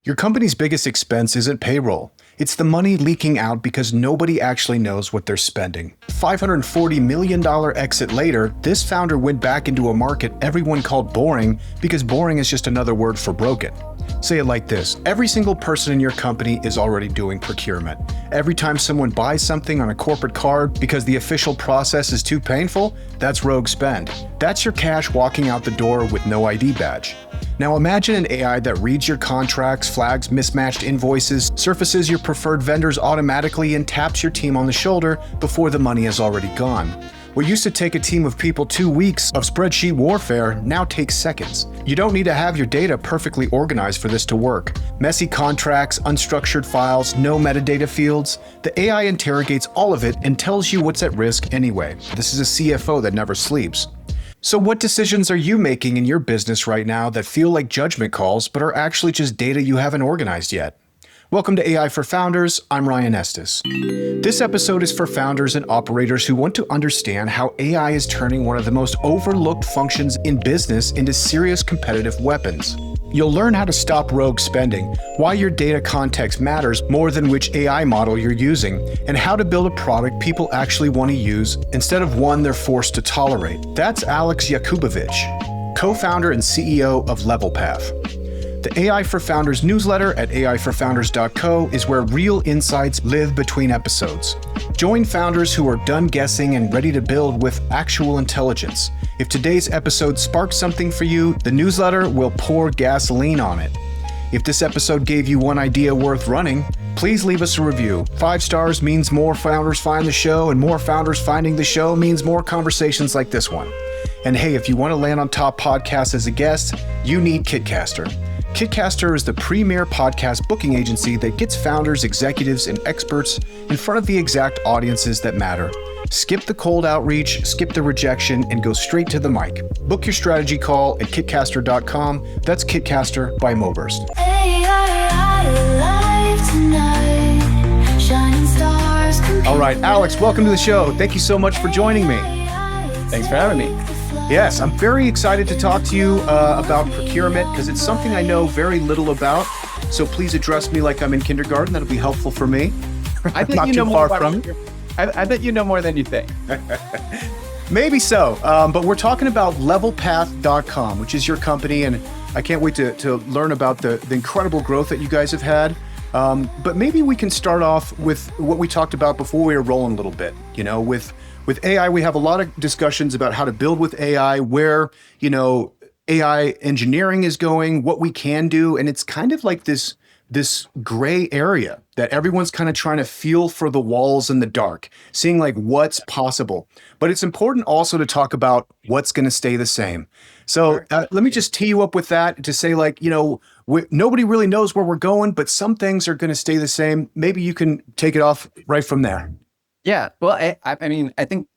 Your company's biggest expense isn't payroll. It's the money leaking out because nobody actually knows what they're spending. $540 million exit later, this founder went back into a market everyone called boring because boring is just another word for broken. Say it like this: every single person in your company is already doing procurement. Every time someone buys something on a corporate card because the official process is too painful, that's rogue spend. That's your cash walking out the door with no ID badge. Now imagine an AI that reads your contracts, flags mismatched invoices, surfaces your preferred vendors automatically, and taps your team on the shoulder before the money is already gone. What used to take a team of people 2 weeks of spreadsheet warfare now takes seconds. You don't need to have your data perfectly organized for this to work. Messy contracts, unstructured files, no metadata fields. The AI interrogates all of it and tells you what's at risk anyway. This is a CFO that never sleeps. So what decisions are you making in your business right now that feel like judgment calls but are actually just data you haven't organized yet? Welcome to AI for Founders. I'm Ryan Estes. This episode is for founders and operators who want to understand how AI is turning one of the most overlooked functions in business into serious competitive weapons. You'll learn how to stop rogue spending, why your data context matters more than which AI model you're using, and how to build a product people actually want to use instead of one they're forced to tolerate. That's Alex Yakubovich, co-founder and CEO of Levelpath. The AI for Founders newsletter at aiforfounders.co is where real insights live between episodes. Join founders who are done guessing and ready to build with actual intelligence. If today's episode sparks something for you, the newsletter will pour gasoline on it. If this episode gave you one idea worth running, please leave us a review. 5 stars means more founders find the show, and more founders finding the show means more conversations like this one. And hey, if you want to land on top podcasts as a guest, you need Kitcaster. Kitcaster is the premier podcast booking agency that gets founders, executives, and experts in front of the exact audiences that matter. Skip the cold outreach, skip the rejection, and go straight to the mic. Book your strategy call at kitcaster.com. That's Kitcaster by Moburst. All right, Alex, welcome to the show. Thank you so much for joining me. Thanks for having me. Yes, I'm very excited to talk to you about procurement because it's something I know very little about. So please address me like I'm in kindergarten. That'll be helpful for me. I bet you know more from. I bet you know more than you think. Maybe so, but we're talking about Levelpath.com, which is your company, and I can't wait to learn about the incredible growth that you guys have had. But maybe we can start off with what we talked about before we were rolling a little bit. You know, with AI, we have a lot of discussions about how to build with AI, where, AI engineering is going, what we can do. And it's kind of like this gray area that everyone's kind of trying to feel for the walls in the dark, seeing like what's possible. But it's important also to talk about what's going to stay the same. So let me just tee you up with that to say, like, nobody really knows where we're going, but some things are going to stay the same. Maybe you can take it off right from there. Yeah. Well, I mean, I think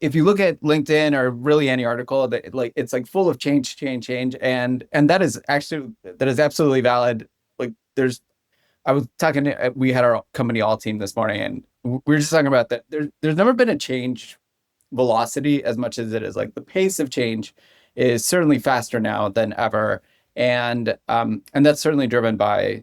if you look at LinkedIn or really any article, that it's like full of change, and that is absolutely valid. Like I was talking, we had our company all team this morning, and we were just talking about that. There's never been a change velocity as much as it is. Like the pace of change is certainly faster now than ever, and that's certainly driven by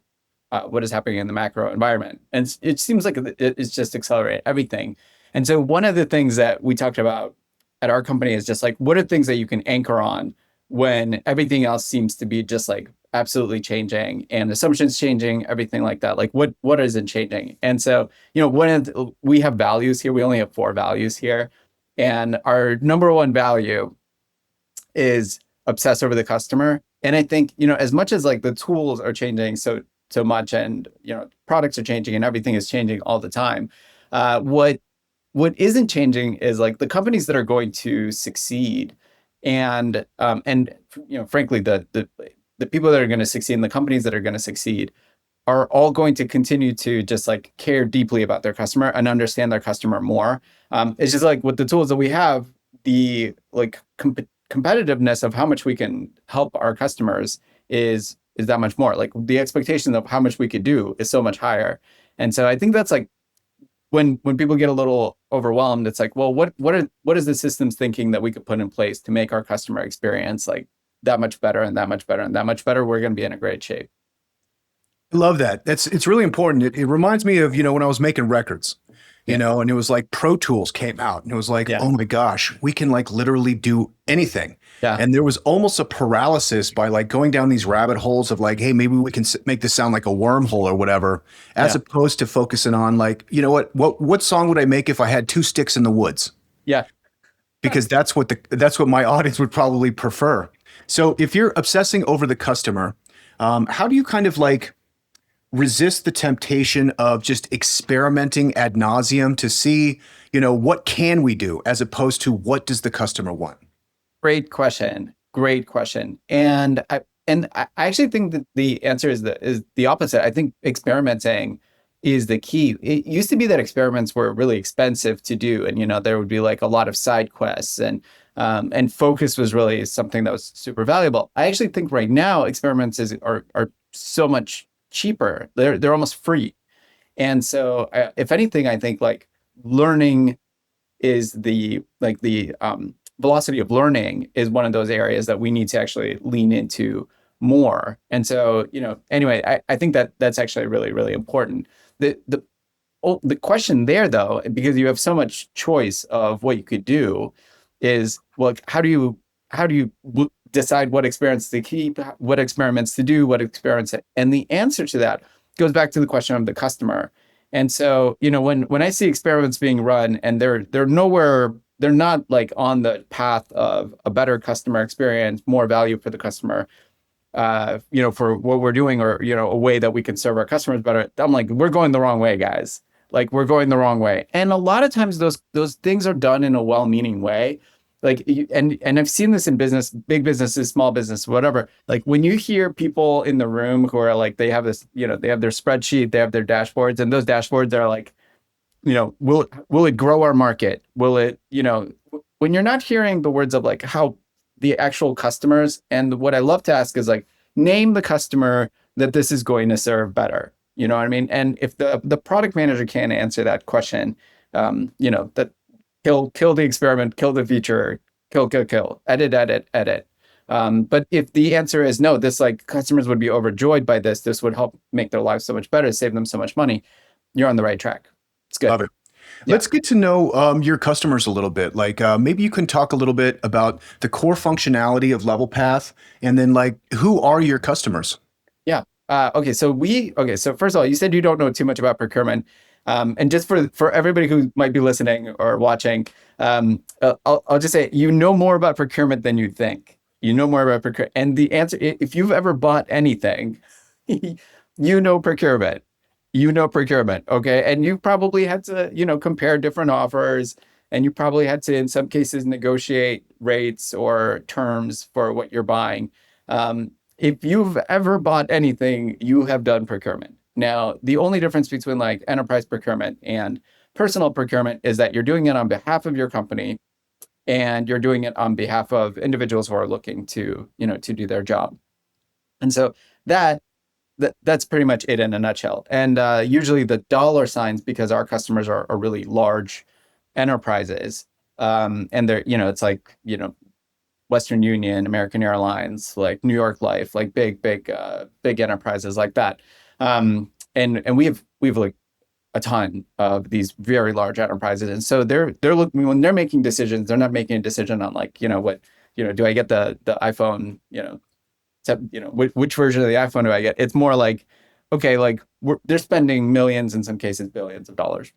what is happening in the macro environment. And it seems like it's just accelerating everything. And so one of the things that we talked about at our company is just like, what are things that you can anchor on when everything else seems to be just like absolutely changing and assumptions changing, everything like that? Like what isn't changing? And so, we have values here. We only have 4 values here. And our number one value is obsess over the customer. And I think, as much as like the tools are changing so much, and products are changing and everything is changing all the time, what isn't changing is like the companies that are going to succeed, and frankly the people that are going to succeed and the companies that are going to succeed are all going to continue to just like care deeply about their customer and understand their customer more. It's just like with the tools that we have, the like competitiveness of how much we can help our customers is that much more. Like the expectation of how much we could do is so much higher. And so I think that's like when people get a little overwhelmed, it's like, well, what is the systems thinking that we could put in place to make our customer experience like that much better and that much better and that much better? We're going to be in a great shape. I love that. It's really important. It reminds me of, when I was making records, Yeah. and it was like Pro Tools came out and it was like, Yeah. oh my gosh, we can like literally do anything. Yeah. And there was almost a paralysis by like going down these rabbit holes of like, hey, maybe we can make this sound like a wormhole or whatever, as Yeah. opposed to focusing on like, what song would I make if I had two sticks in the woods? Yeah. Because that's what my audience would probably prefer. So if you're obsessing over the customer, how do you kind of like resist the temptation of just experimenting ad nauseum to see, what can we do as opposed to what does the customer want? Great question. Great question. And I actually think that the answer is the opposite. I think experimenting is the key. It used to be that experiments were really expensive to do, and there would be like a lot of side quests, and focus was really something that was super valuable. I actually think right now experiments are so much cheaper. They're almost free, and so if anything, I think like learning is the velocity of learning is one of those areas that we need to actually lean into more. And so, anyway, I think that that's actually really, really important. The question there though, because you have so much choice of what you could do, is, well, how do you decide what experiments to keep, what experiments to do, what experiments, and the answer to that goes back to the question of the customer. And so, when I see experiments being run and they're nowhere, they're not like on the path of a better customer experience, more value for the customer, for what we're doing, or, a way that we can serve our customers better. I'm like, we're going the wrong way, guys. Like, we're going the wrong way. And a lot of times those things are done in a well-meaning way. Like, and I've seen this in business, big businesses, small business, whatever. Like when you hear people in the room who are like, they have this, they have their spreadsheet, they have their dashboards, and those dashboards are like, will it grow our market? Will it, when you're not hearing the words of like how the actual customers, and what I love to ask is like, name the customer that this is going to serve better. You know what I mean? And if the product manager can't answer that question, that kill the experiment, kill the feature, kill, edit. But if the answer is no, this like customers would be overjoyed by this would help make their lives so much better, save them so much money, you're on the right track. It's good. Love it. Yeah. Let's get to know your customers a little bit. Like maybe you can talk a little bit about the core functionality of LevelPath, and then like who are your customers? Yeah. Okay. So first of all, you said you don't know too much about procurement. And just for everybody who might be listening or watching, I'll just say, more about procurement than you think. You know more about procurement. And the answer, if you've ever bought anything, procurement. Procurement. Okay. And you probably had to, compare different offers, and you probably had to, in some cases, negotiate rates or terms for what you're buying. If you've ever bought anything, you have done procurement. Now, the only difference between like enterprise procurement and personal procurement is that you're doing it on behalf of your company, and you're doing it on behalf of individuals who are looking to do their job. And so that's pretty much it in a nutshell. And usually the dollar signs, because our customers are really large enterprises, and they're, it's like, Western Union, American Airlines, like New York Life, like big enterprises like that. And we have like a ton of these very large enterprises, and so they're looking, when they're making decisions, they're not making a decision on like, do I get the iPhone, which version of the iPhone do I get? It's more like, okay, like they're spending millions, in some cases billions of dollars,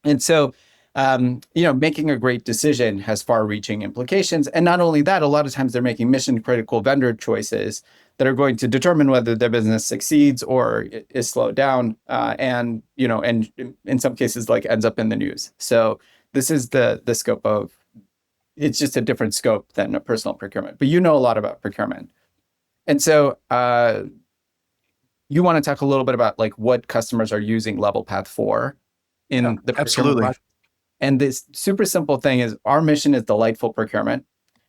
and so making a great decision has far-reaching implications. And not only that, a lot of times they're making mission-critical vendor choices that are going to determine whether their business succeeds or is slowed down, and in some cases like ends up in the news. So this is the scope of. It's just a different scope than a personal procurement, but a lot about procurement. And so you want to talk a little bit about like what customers are using LevelPath for in the procurement Absolutely. process. And this super simple thing is, our mission is delightful procurement.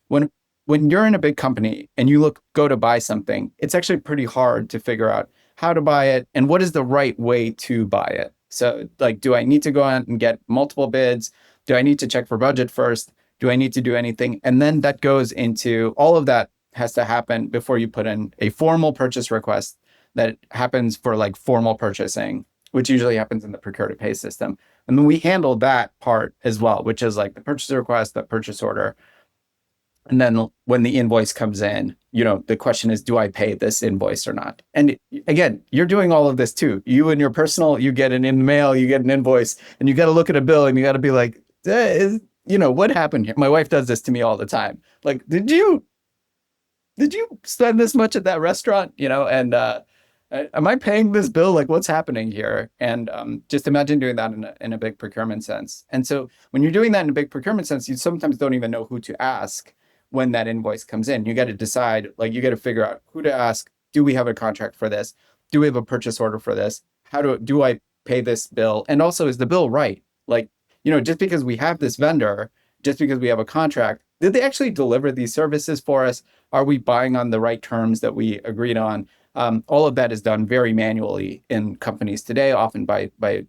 When you're in a big company and you go to buy something, it's actually pretty hard to figure out how to buy it and what is the right way to buy it. So like, do I need to go out and get multiple bids? Do I need to check for budget first? Do I need to do anything? And then that goes into, all of that has to happen before you put in a formal purchase request that happens for like formal purchasing, which usually happens in the procure to pay system. And then we handle that part as well, which is like the purchase request, the purchase order. And then when the invoice comes in, the question is, do I pay this invoice or not? And again, you're doing all of this too. You and your personal, you get an in mail, you get an invoice, and you got to look at a bill and you got to be like, what happened here? My wife does this to me all the time. Like, did you spend this much at that restaurant? And am I paying this bill? Like, what's happening here? And just imagine doing that in a big procurement sense. And so when you're doing that in a big procurement sense, you sometimes don't even know who to ask when that invoice comes in. You got to decide, like, you got to figure out who to ask. Do we have a contract for this? Do we have a purchase order for this? How do I pay this bill? And also, is the bill right? Like, just because we have this vendor, just because we have a contract, did they actually deliver these services for us? Are we buying on the right terms that we agreed on? All of that is done very manually in companies today, often by big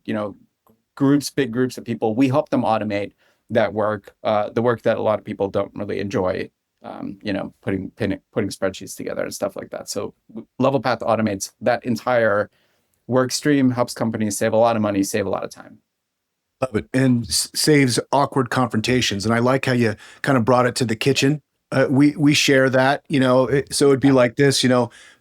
groups of people. We help them automate that work, the work that a lot of people don't really enjoy, putting spreadsheets together and stuff like that. So Levelpath automates that entire work stream, helps companies save a lot of money, save a lot of time. Love it. And saves awkward confrontations. And I like how you kind of brought it to the kitchen. We share that, so it'd be like this,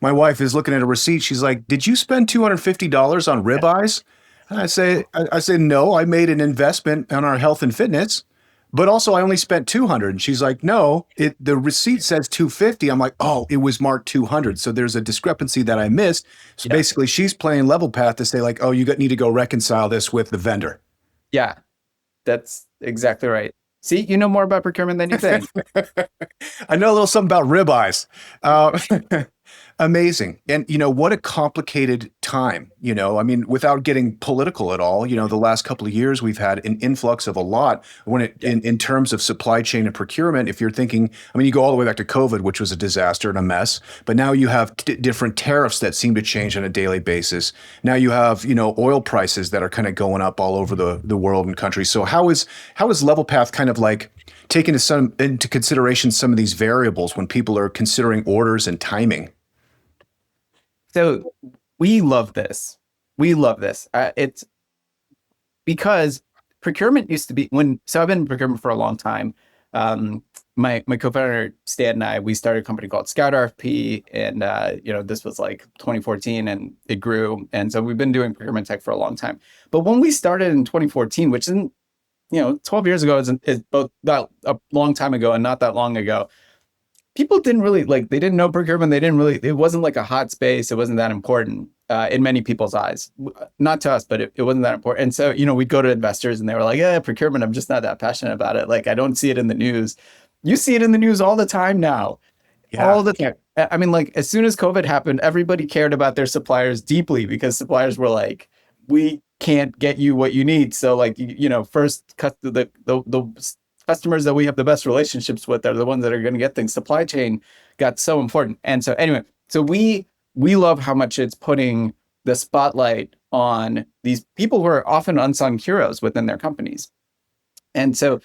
my wife is looking at a receipt. She's like, did you spend $250 on ribeyes? And I say, no, I made an investment on our health and fitness, but also I only spent 200. And she's like, no, the receipt says 250. I'm like, oh, it was marked 200. So there's a discrepancy that I missed. So basically she's playing Levelpath to say like, oh, you need to go reconcile this with the vendor. Yeah, that's exactly right. See, you know more about procurement than you think. I know a little something about ribeyes. Amazing. And, what a complicated time, without getting political at all, the last couple of years, we've had an influx of a lot in terms of supply chain and procurement. If you're thinking, you go all the way back to COVID, which was a disaster and a mess, but now you have different tariffs that seem to change on a daily basis. Now you have, oil prices that are kind of going up all over the world and countries. So how is Levelpath kind of like taking into consideration some of these variables when people are considering orders and timing? So we love this. It's because procurement used to be so I've been in procurement for a long time. My co-founder Stan and I, we started a company called Scout RFP, and this was like 2014, and it grew. And so we've been doing procurement tech for a long time. But when we started in 2014, which isn't 12 years ago, is both that a long time ago and not that long ago, people didn't really they didn't know procurement. It wasn't like a hot space. It wasn't that important in many people's eyes, not to us, but it wasn't that important. And so, we'd go to investors and they were like, yeah, procurement, I'm just not that passionate about it. Like, I don't see it in the news. You see it in the news all the time now. Yeah. All the time. As soon as COVID happened, everybody cared about their suppliers deeply because suppliers were like, we can't get you what you need. So first cut the customers that we have the best relationships with are the ones that are going to get things. Supply chain got so important. And so anyway, so we love how much it's putting the spotlight on these people who are often unsung heroes within their companies. And so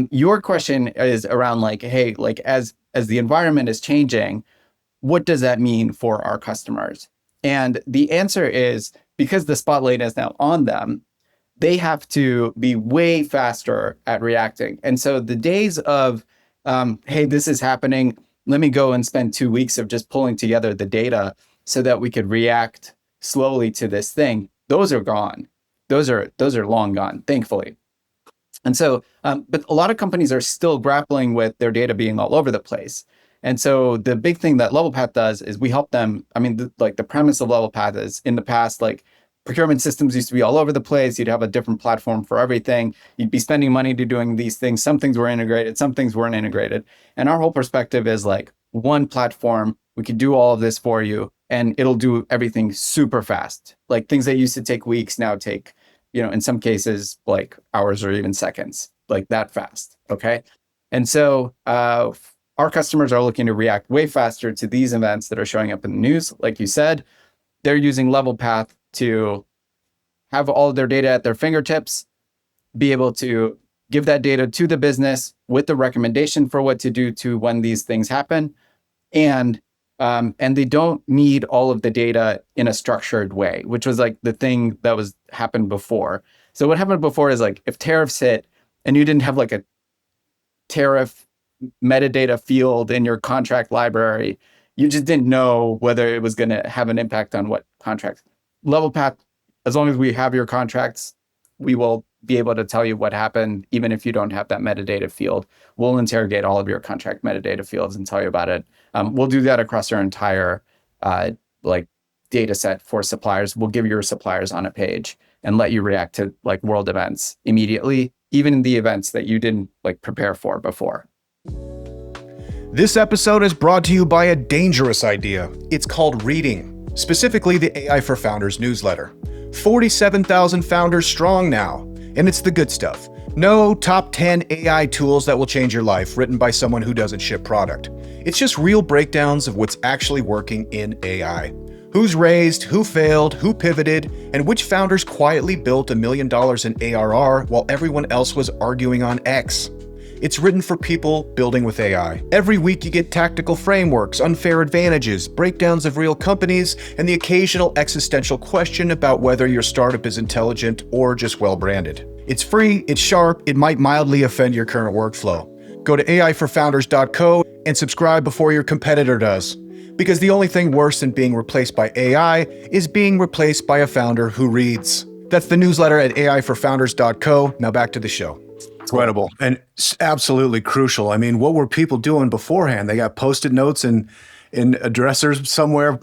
your question is around hey, as the environment is changing, what does that mean for our customers? And the answer is, because the spotlight is now on them, they have to be way faster at reacting. And so the days of, hey, this is happening, let me go and spend 2 weeks of just pulling together the data so that we could react slowly to this thing, those are gone. Those are long gone, thankfully. And so, but a lot of companies are still grappling with their data being all over the place. And so the big thing that Levelpath does is we help them. The premise of Levelpath is, in the past, procurement systems used to be all over the place. You'd have a different platform for everything. You'd be spending money to doing these things. Some things were integrated, some things weren't integrated. And our whole perspective is one platform, we could do all of this for you, and it'll do everything super fast. Things that used to take weeks now take, in some cases, hours or even seconds, that fast. Okay. And so our customers are looking to react way faster to these events that are showing up in the news. Like you said, they're using Levelpath to have all of their data at their fingertips, be able to give that data to the business with the recommendation for what to do to when these things happen, and and they don't need all of the data in a structured way, which was like the thing that was happened before. So what happened before is like if tariffs hit and you didn't have like a tariff metadata field in your contract library, you just didn't know whether it was going to have an impact on what contracts. Levelpath, as long as we have your contracts, we will be able to tell you what happened, even if you don't have that metadata field. We'll interrogate all of your contract metadata fields and tell you about it. We'll do that across our entire like data set for suppliers. We'll give your suppliers on a page and let you react to like world events immediately, even in the events that you didn't like prepare for before. This episode is brought to you by a dangerous idea. It's called reading, specifically the AI for Founders newsletter. 47,000 founders strong now, and it's the good stuff. No top 10 AI tools that will change your life written by someone who doesn't ship product. It's just real breakdowns of what's actually working in AI. Who's raised, who failed, who pivoted, and which founders quietly built $1 million in ARR while everyone else was arguing on X. It's written for people building with AI. Every week you get tactical frameworks, unfair advantages, breakdowns of real companies, and the occasional existential question about whether your startup is intelligent or just well-branded. It's free, it's sharp, it might mildly offend your current workflow. Go to aiforfounders.co and subscribe before your competitor does. Because the only thing worse than being replaced by AI is being replaced by a founder who reads. That's the newsletter at aiforfounders.co. Now back to the show. Incredible and absolutely crucial. I mean, what were people doing beforehand? They got Post-it notes and in addressers somewhere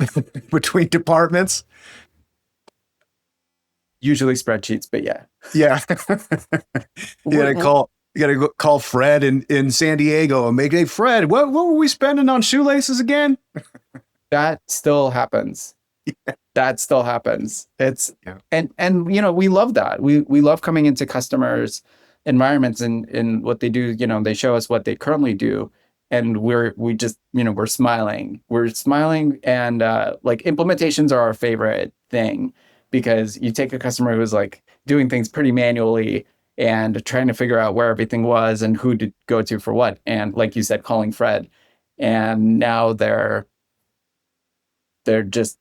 between departments. Usually spreadsheets, but yeah. Yeah. You gotta call Fred in San Diego and make, hey, Fred, what were we spending on shoelaces again? That still happens. Yeah. That still happens. It's and you know, we love that. We love coming into customers' environments and what they do. You know, they show us what they currently do, and we're smiling. We're smiling, and like implementations are our favorite thing, because you take a customer who's like doing things pretty manually and trying to figure out where everything was and who to go to for what, and like you said, calling Fred, and now they're just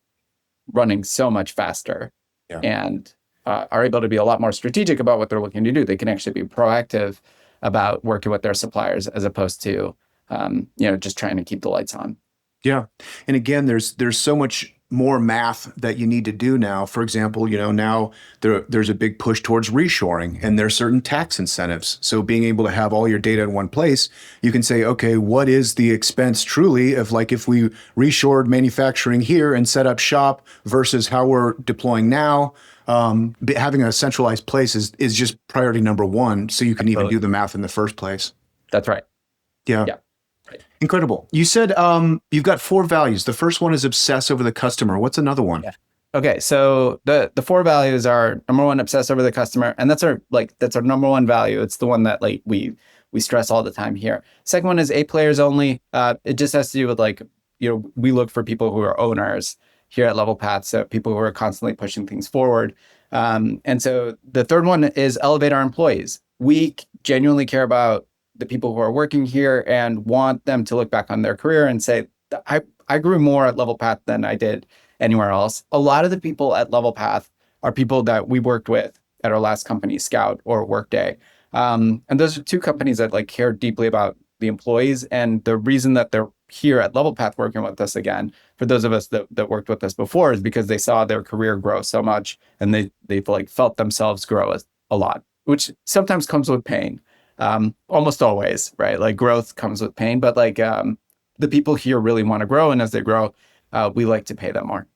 running so much faster, and are able to be a lot more strategic about what they're looking to do. They can actually be proactive about working with their suppliers as opposed to, just trying to keep the lights on. Yeah. And again, there's so much more math that you need to do now. For example, now there's a big push towards reshoring, and there's certain tax incentives. So being able to have all your data in one place, you can say, okay, what is the expense truly of like if we reshored manufacturing here and set up shop versus how we're deploying now? Having a centralized place is just priority number one, so you can even do the math in the first place. That's right. Yeah. Right. Incredible. You said you've got 4 values. The first one is obsess over the customer. What's another one? Yeah. Okay, so the 4 values are: number 1, obsess over the customer, and that's our number 1 value. It's the one that like we stress all the time here. Second one is A players only. It just has to do with we look for people who are owners here at Levelpath, so people who are constantly pushing things forward. And so the third one is elevate our employees. We genuinely care about the people who are working here and want them to look back on their career and say, I grew more at Levelpath than I did anywhere else. A lot of the people at Levelpath are people that we worked with at our last company, Scout or Workday. And those are 2 companies that care deeply about the employees. And the reason that they're here at Levelpath working with us again, for those of us that worked with us before, is because they saw their career grow so much, and they felt themselves grow a lot, which sometimes comes with pain. Almost always, right? Like growth comes with pain, but the people here really want to grow, and as they grow, we like to pay them more.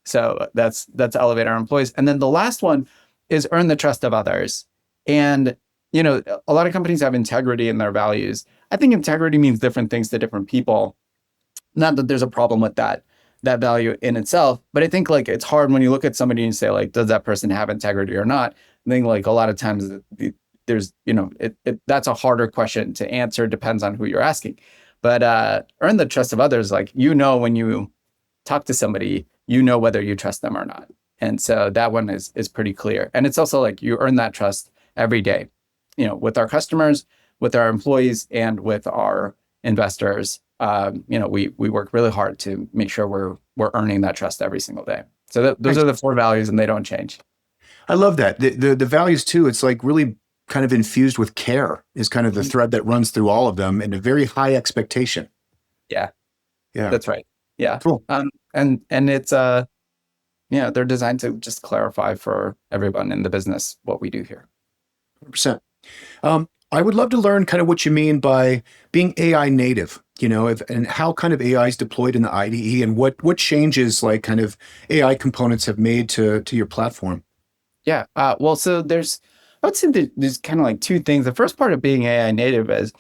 So that's elevate our employees. And then the last one is earn the trust of others. And a lot of companies have integrity in their values. I think integrity means different things to different people. Not that there's a problem with that value in itself, but I think it's hard when you look at somebody and say does that person have integrity or not? I think a lot of times there's that's a harder question to answer. Depends on who you're asking. But earn the trust of others, when you talk to somebody, whether you trust them or not. And so that one is pretty clear. And it's also you earn that trust every day, with our customers, with our employees, and with our investors, we work really hard to make sure we're earning that trust every single day. So those are the four values, and they don't change. I love that. The values too, it's like really kind of infused with care is kind of the thread that runs through all of them, and a very high expectation. Yeah, Yeah. that's right. Yeah. Cool. And it's they're designed to just clarify for everyone in the business what we do here. 100%. I would love to learn kind of what you mean by being AI native, and how kind of AI is deployed in the IDE, and what changes like kind of AI components have made to your platform. Yeah. Well, so I would say there's kind of like two things. The first part of being AI native is,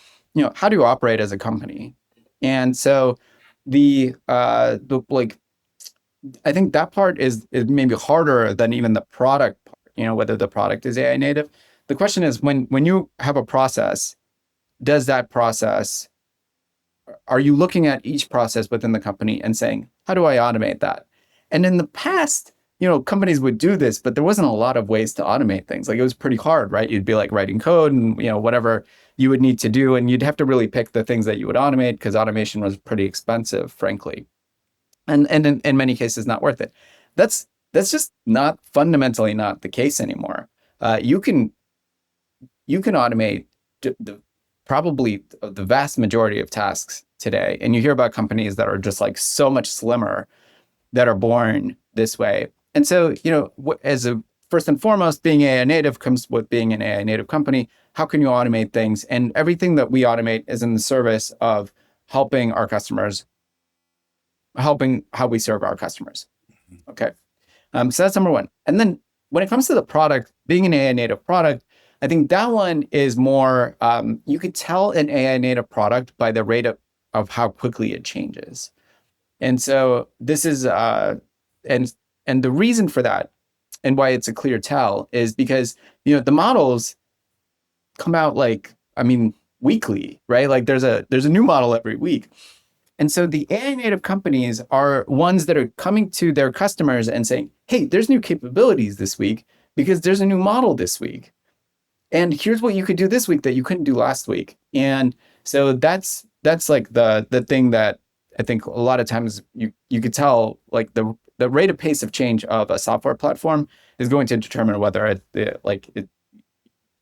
how do you operate as a company? And so like, I think that part is maybe harder than even the product part, whether the product is AI native. The question is, when you have a process, are you looking at each process within the company and saying, how do I automate that? And in the past, companies would do this, but there wasn't a lot of ways to automate things. Like, it was pretty hard, right? You'd be like writing code and, whatever you would need to do. And you'd have to really pick the things that you would automate, because automation was pretty expensive, frankly. And in many cases, not worth it. That's just fundamentally not the case anymore. You can automate probably the vast majority of tasks today. And you hear about companies that are just like so much slimmer, that are born this way. And so, first and foremost, being AI native comes with being an AI native company. How can you automate things? And everything that we automate is in the service of helping our customers, helping how we serve our customers. Okay. So that's number one. And then when it comes to the product, being an AI native product, I think that one is more, you could tell an AI native product by the rate of how quickly it changes. And so this is, and the reason for that, and why it's a clear tell, is because, the models come out weekly, right? Like there's a new model every week. And so the AI native companies are ones that are coming to their customers and saying, hey, there's new capabilities this week because there's a new model this week. And here's what you could do this week that you couldn't do last week. And so that's like the thing that I think a lot of times you could tell, like the rate of pace of change of a software platform is going to determine whether it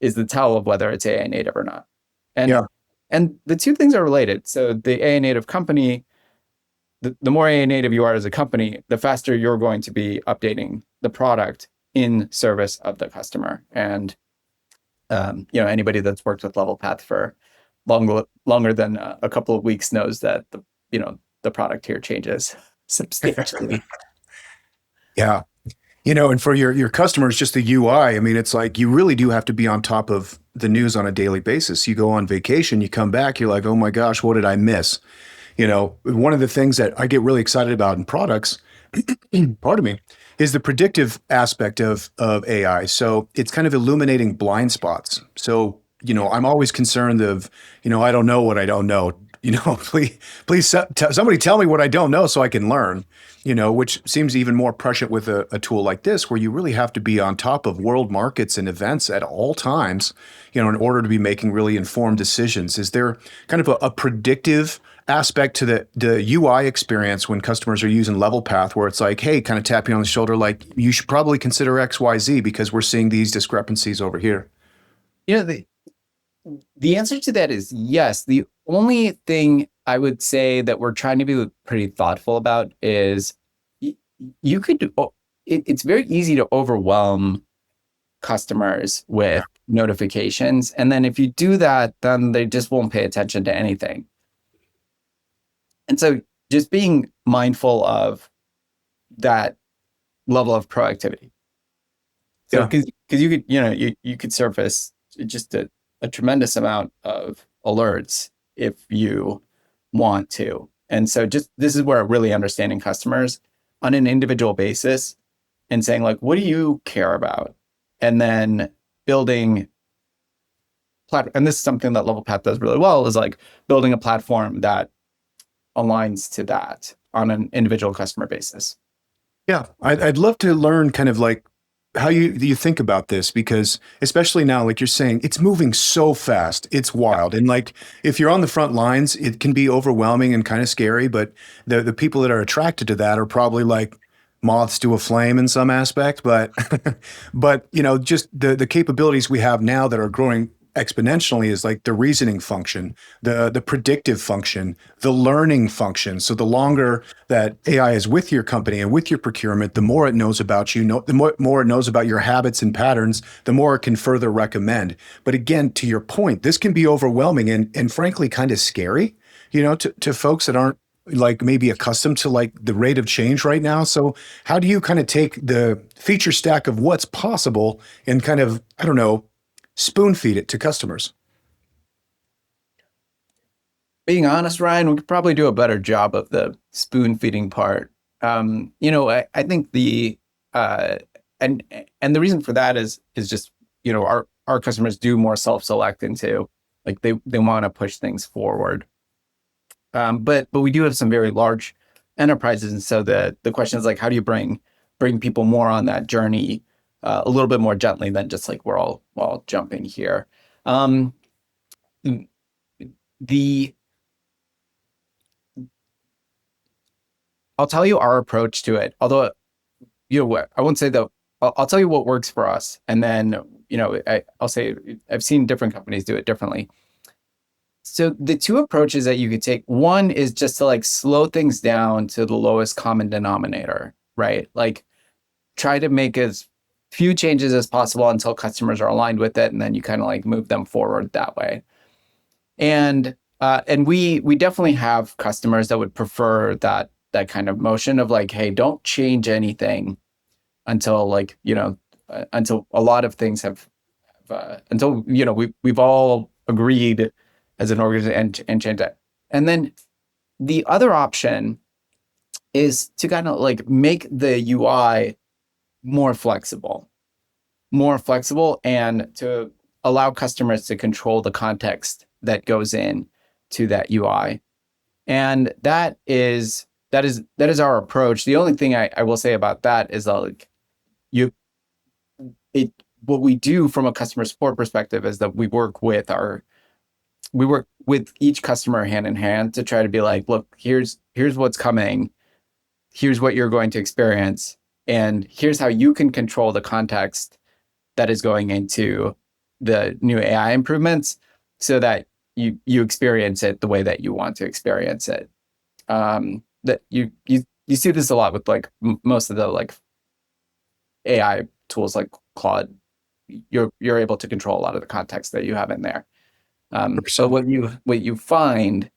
is the tell of whether it's AI native or not. And the two things are related. So the AI native company, the more AI native you are as a company, the faster you're going to be updating the product in service of the customer. And anybody that's worked with Levelpath for longer than a couple of weeks knows that the product here changes substantially. Yeah. And for your customers, just the UI, I mean, it's like you really do have to be on top of the news on a daily basis. You go on vacation, you come back, you're like, oh my gosh, what did I miss? One of the things that I get really excited about in products, pardon me, is the predictive aspect of AI. So it's kind of illuminating blind spots. So, I'm always concerned of, I don't know what I don't know. Please somebody tell me what I don't know so I can learn, which seems even more prescient with a tool like this, where you really have to be on top of world markets and events at all times, in order to be making really informed decisions. Is there kind of a predictive aspect to the UI experience when customers are using Levelpath, where it's like, hey, kind of tapping on the shoulder, like, you should probably consider XYZ because we're seeing these discrepancies over here? The answer to that is yes. The only thing I would say that we're trying to be pretty thoughtful about is it's very easy to overwhelm customers with notifications. And then if you do that, then they just won't pay attention to anything. And so just being mindful of that level of proactivity. So because you could, you could surface just a tremendous amount of alerts if you want to. And so this is where really understanding customers on an individual basis and saying, like, what do you care about? And then building and this is something that Levelpath does really well, is like building a platform that aligns to that on an individual customer basis. Yeah, I'd love to learn kind of like how you think about this, because especially now, like you're saying, it's moving so fast, it's Yeah. wild. And like if you're on the front lines, it can be overwhelming and kind of scary, but the people that are attracted to that are probably like moths to a flame in some aspect. But but just the capabilities we have now that are growing exponentially is like the reasoning function, the predictive function, the learning function. So the longer that AI is with your company and with your procurement, the more it knows about you, the more it knows about your habits and patterns, the more it can further recommend. But again, to your point, this can be overwhelming and frankly kind of scary, to folks that aren't like maybe accustomed to like the rate of change right now. So how do you kind of take the feature stack of what's possible and kind of, I don't know, spoon feed it to customers? Being honest, Ryan, we could probably do a better job of the spoon feeding part. I think uh, and and the reason for that is just our customers do more self-select into like they want to push things forward. But we do have some very large enterprises, and so the question is like, how do you bring people more on that journey a little bit more gently than just like we're all jumping here. Um, the I'll tell you our approach to it. Although what I won't say that I'll tell you what works for us, and then I'll say I've seen different companies do it differently. So the two approaches that you could take, one is just to like slow things down to the lowest common denominator, right? Like try to make as few changes as possible until customers are aligned with it, and then you kind of like move them forward that way. And we definitely have customers that would prefer that kind of motion of like, hey, don't change anything until until a lot of things have until we've all agreed as an organization and change that. And then the other option is to kind of like make the UI more flexible and to allow customers to control the context that goes in to that UI. And that is our approach. The only thing I will say about that is like you it what we do from a customer support perspective is that we work with each customer hand in hand to try to be like, look, here's what's coming, here's what you're going to experience, and here's how you can control the context that is going into the new AI improvements so that you experience it the way that you want to experience it. That you see this a lot with like most of the like AI tools like Claude. You're able to control a lot of the context that you have in there. So what you find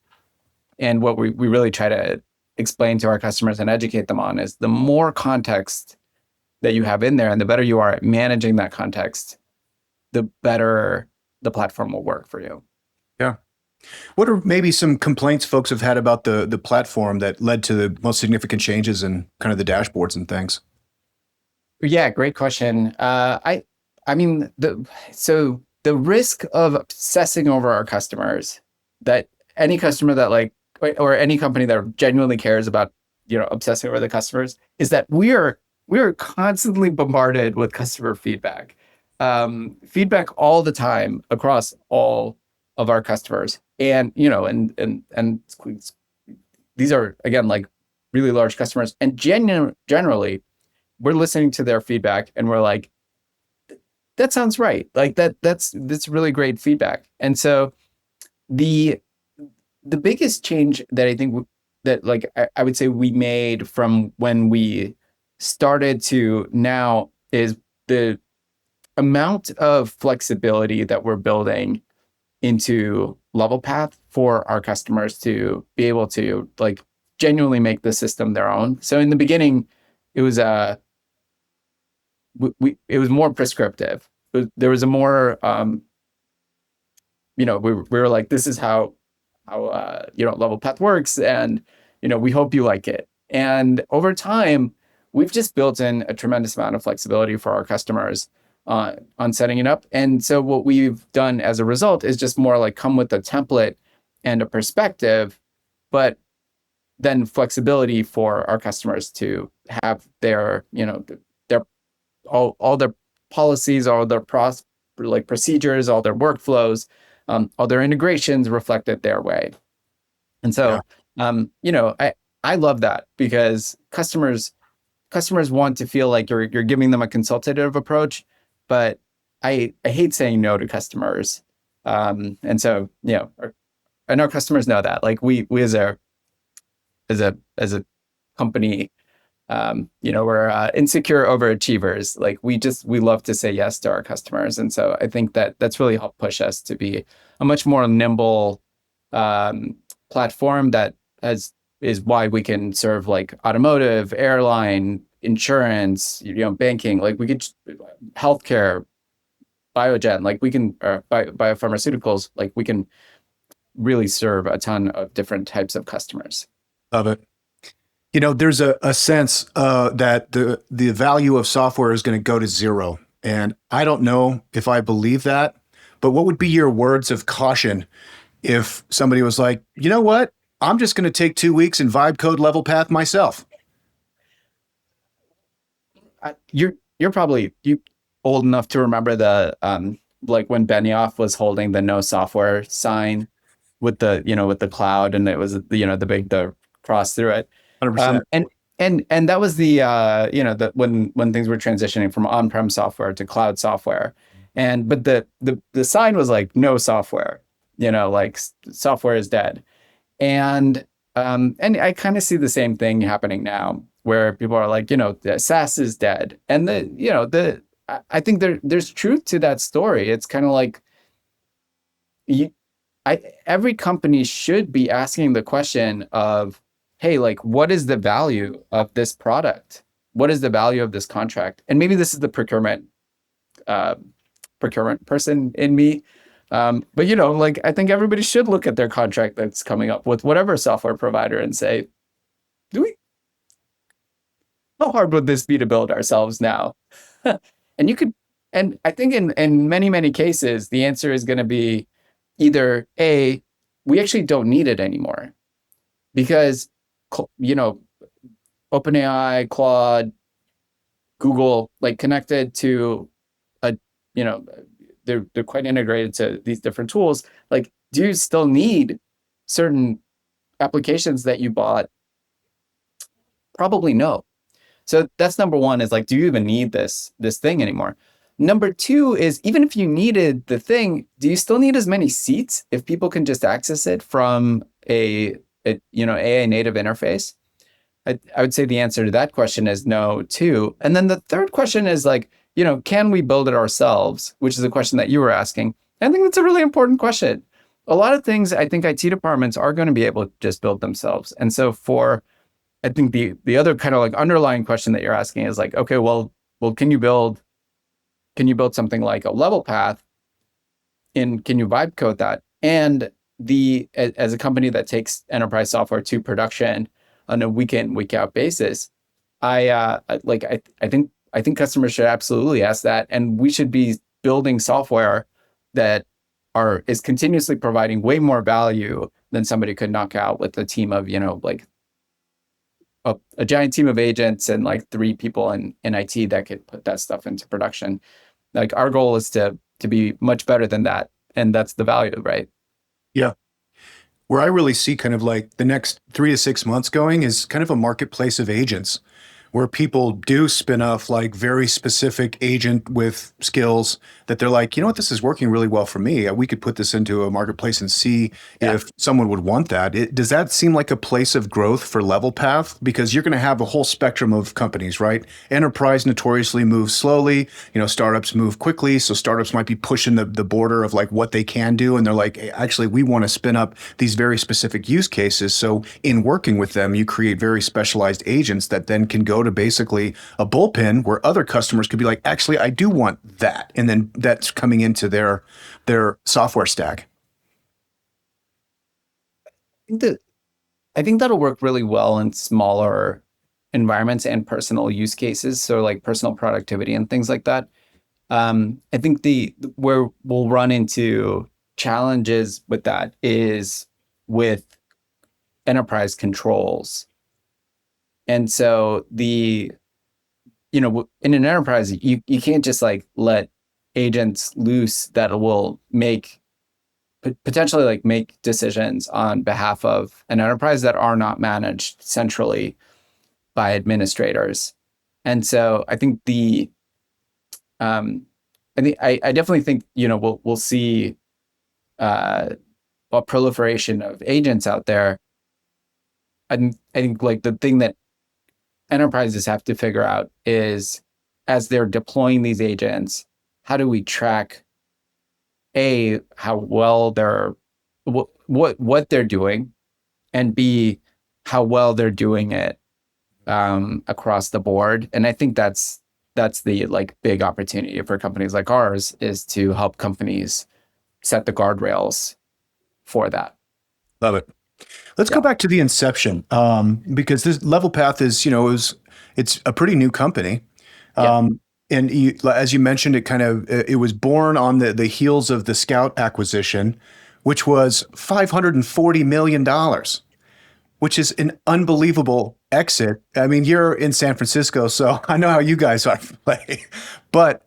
and what we really try to explain to our customers and educate them on is the more context that you have in there and the better you are at managing that context, the better the platform will work for you. Yeah. What are maybe some complaints folks have had about the platform that led to the most significant changes in kind of the dashboards and things? Yeah, great question. I mean, the risk of obsessing over our customers, that any customer that like, or any company that genuinely cares about, obsessing over the customers, is that we are constantly bombarded with customer feedback, feedback all the time across all of our customers, and and these are again like really large customers, and generally we're listening to their feedback and we're like, that sounds right. Like that's really great feedback. And so the the biggest change that I think that like I would say we made from when we started to now is the amount of flexibility that we're building into Levelpath for our customers to be able to like genuinely make the system their own. So in the beginning, it was it was more prescriptive. There was a more we were like, this is how level path works, and we hope you like it. And over time we've just built in a tremendous amount of flexibility for our customers on setting it up. And so what we've done as a result is just more like come with a template and a perspective, but then flexibility for our customers to have their all their policies, all their procedures, all their workflows, all their integrations reflect it their way. And Yeah. so, I love that because customers want to feel like you're giving them a consultative approach, but I hate saying no to customers. And so, and our customers know that. Like we as a company, we're insecure overachievers. Like we love to say yes to our customers, and so I think that that's really helped push us to be a much more nimble platform that has is why we can serve like automotive, airline, insurance, banking. Like we could healthcare, biogen. Like we can biopharmaceuticals. Like we can really serve a ton of different types of customers. Love it. There's a sense that the value of software is going to go to zero. And I don't know if I believe that, but what would be your words of caution if somebody was like, you know what? I'm just going to take 2 weeks and vibe code Levelpath myself. You're probably old enough to remember the like when Benioff was holding the no software sign with the cloud, and it was the cross through it. 100%. And that was the when things were transitioning from on-prem software to cloud software. But the sign was like no software, like software is dead. And I kind of see the same thing happening now where people are like, the SaaS is dead. And I think there's truth to that story. It's kind of like every company should be asking the question of, hey, like, what is the value of this product? What is the value of this contract? And maybe this is the procurement person in me. But like I think everybody should look at their contract that's coming up with whatever software provider and say, do we how hard would this be to build ourselves now? And you could, and I think in many, many cases, the answer is going to be either A, we actually don't need it anymore because, OpenAI, Claude, Google, like connected to a, they're quite integrated to these different tools. Like, do you still need certain applications that you bought? Probably no. So that's number one is like, do you even need this thing anymore? Number two is even if you needed the thing, do you still need as many seats if people can just access it from a AI native interface? I would say the answer to that question is no too. And then the third question is like, can we build it ourselves? Which is a question that you were asking. I think that's a really important question. A lot of things I think IT departments are going to be able to just build themselves. And so I think the other kind of like underlying question that you're asking is like, okay, well, can you build something like a Levelpath and can you vibe code that? And as a company that takes enterprise software to production on a week in, week out basis, I think customers should absolutely ask that, and we should be building software that is continuously providing way more value than somebody could knock out with a team of like a giant team of agents and like 3 people in IT that could put that stuff into production. Like our goal is to be much better than that, and that's the value, right? Yeah. Where I really see kind of like the next 3 to 6 months going is kind of a marketplace of agents where people do spin off like very specific agent with skills that they're like, you know what, this is working really well for me. We could put this into a marketplace and see if someone would want that. Does that seem like a place of growth for Levelpath? Because you're going to have a whole spectrum of companies, right? Enterprise notoriously moves slowly. Startups move quickly. So startups might be pushing the border of like what they can do. And they're like, hey, actually, we want to spin up these very specific use cases. So in working with them, you create very specialized agents that then can go to basically a bullpen where other customers could be like, actually, I do want that. And then that's coming into their software stack. I think that'll work really well in smaller environments and personal use cases. So like personal productivity and things like that. I think where we'll run into challenges with that is with enterprise controls. And so in an enterprise, you can't just like let agents loose that will potentially like make decisions on behalf of an enterprise that are not managed centrally by administrators. And so I think um, I definitely think, we'll see a proliferation of agents out there. I think like the thing that enterprises have to figure out is, as they're deploying these agents, how do we track how well what they're doing, and B, how well they're doing it across the board. And I think that's the like big opportunity for companies like ours, is to help companies set the guardrails for that. Love it. Let's go Yeah. back to the inception, because this Levelpath is, it's a pretty new company. Yeah. And as you mentioned, it was born on the heels of the Scout acquisition, which was $540 million, which is an unbelievable exit. I mean, you're in San Francisco, so I know how you guys are play. But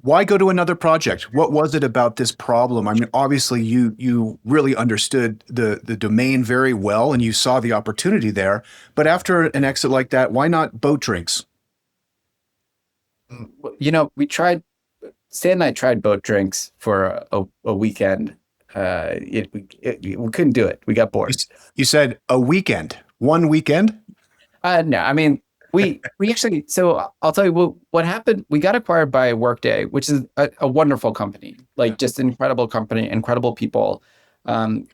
why go to another project? What was it about this problem? I mean, obviously you really understood the domain very well and you saw the opportunity there. But after an exit like that, why not boat drinks? We tried. Stan and I tried boat drinks for a weekend. We couldn't do it. We got You, bored. you said a weekend, one weekend? No, I mean, we actually. So I'll tell you what happened. We got acquired by Workday, which is a wonderful company, like just an incredible company, incredible people,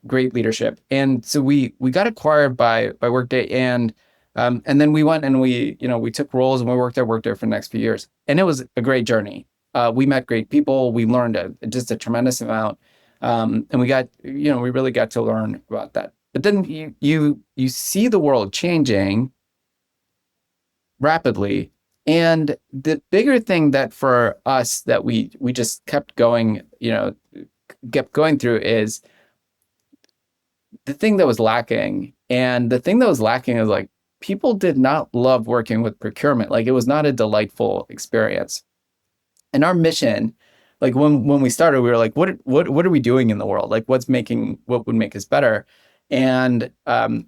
great leadership. And so we got acquired by Workday, and then we went and we took roles and we worked at Workday for the next few years, and it was a great journey. We met great people. We learned just a tremendous amount, and we really got to learn about that. But then you see the world changing rapidly. And the bigger thing that for us that we just kept going through is the thing that was lacking. And the thing that was lacking is like, people did not love working with procurement. Like, it was not a delightful experience. And our mission, like when we started, we were like, what are we doing in the world? Like, what would make us better? And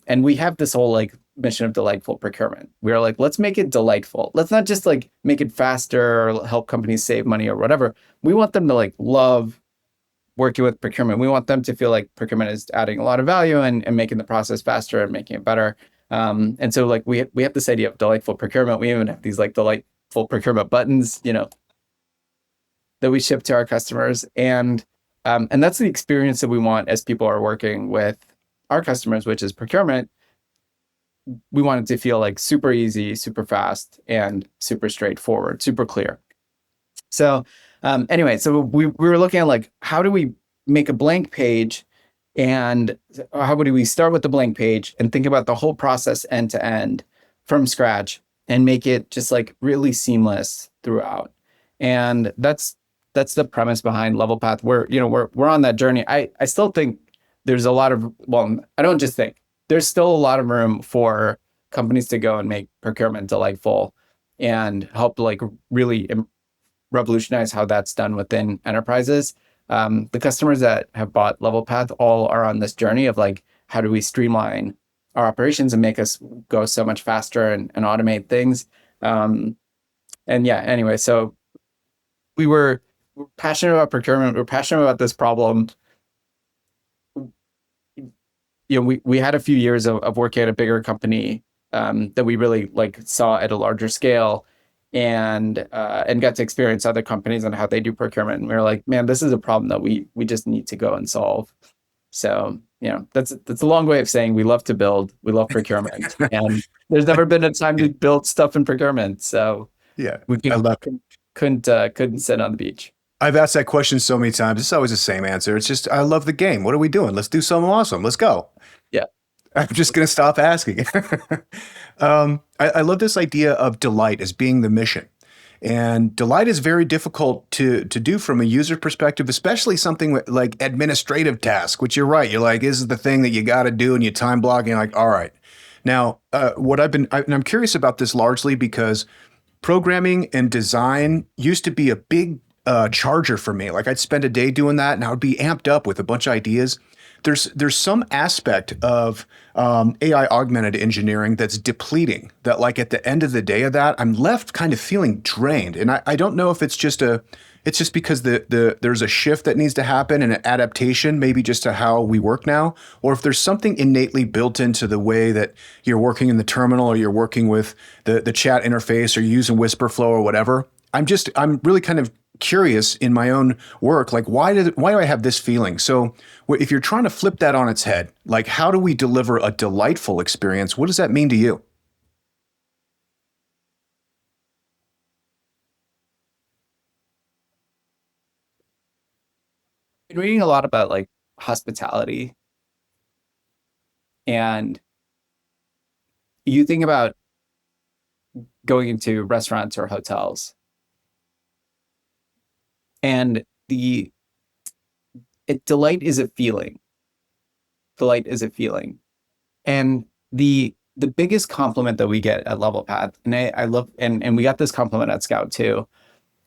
we have this whole like mission of delightful procurement. We are like, let's make it delightful. Let's not just like make it faster or help companies save money or whatever. We want them to like love working with procurement. We want them to feel like procurement is adding a lot of value and making the process faster and making it better. And so like we have this idea of delightful procurement. We even have these like delightful procurement buttons, that we ship to our customers. And that's the experience that we want as people are working with our customers, which is procurement. We want it to feel like super easy, super fast, and super straightforward, super clear. So anyway, so we were looking at like, how do we make a blank page, and how do we start with the blank page and think about the whole process end to end from scratch and make it just like really seamless throughout. And that's the premise behind Levelpath. We're on that journey. I still think there's a lot of, well, I don't just think, there's still a lot of room for companies to go and make procurement delightful and help like really revolutionize how that's done within enterprises. The customers that have bought Levelpath all are on this journey of like, how do we streamline our operations and make us go so much faster and automate things. And yeah, anyway, so we're passionate about procurement. We're passionate about this problem. We had a few years of working at a bigger company that we really like saw at a larger scale, and got to experience other companies and how they do procurement. And we were like, man, this is a problem that we just need to go and solve. So that's a long way of saying we love to build, we love procurement, and there's never been a time to build stuff in procurement. So Yeah, we I love it. couldn't sit on the beach. I've asked that question so many times. It's always the same answer. It's just, I love the game. What are we doing? Let's do something awesome. Let's go. Yeah. I'm just going to stop asking. I love this idea of delight as being the mission. And delight is very difficult to do from a user perspective, especially something like administrative task, which you're right. You're like, this is the thing that you got to do, and you time block, and you're like, all right. Now, and I'm curious about this largely because programming and design used to be a big charger for me. Like I'd spend a day doing that, and I would be amped up with a bunch of ideas. There's some aspect of AI augmented engineering that's depleting. That like at the end of the day of that, I'm left kind of feeling drained, and I don't know if it's just because there's a shift that needs to happen and an adaptation, maybe just to how we work now, or if there's something innately built into the way that you're working in the terminal or you're working with the chat interface or you're using Whisperflow or whatever. I'm really kind of curious in my own work, like why do I have this feeling? So if you're trying to flip that on its head, like how do we deliver a delightful experience? What does that mean to you? Been reading a lot about like hospitality, and you think about going into restaurants or hotels, and delight is a feeling. Delight is a feeling. And the biggest compliment that we get at Levelpath, and I love, and we got this compliment at Scout too.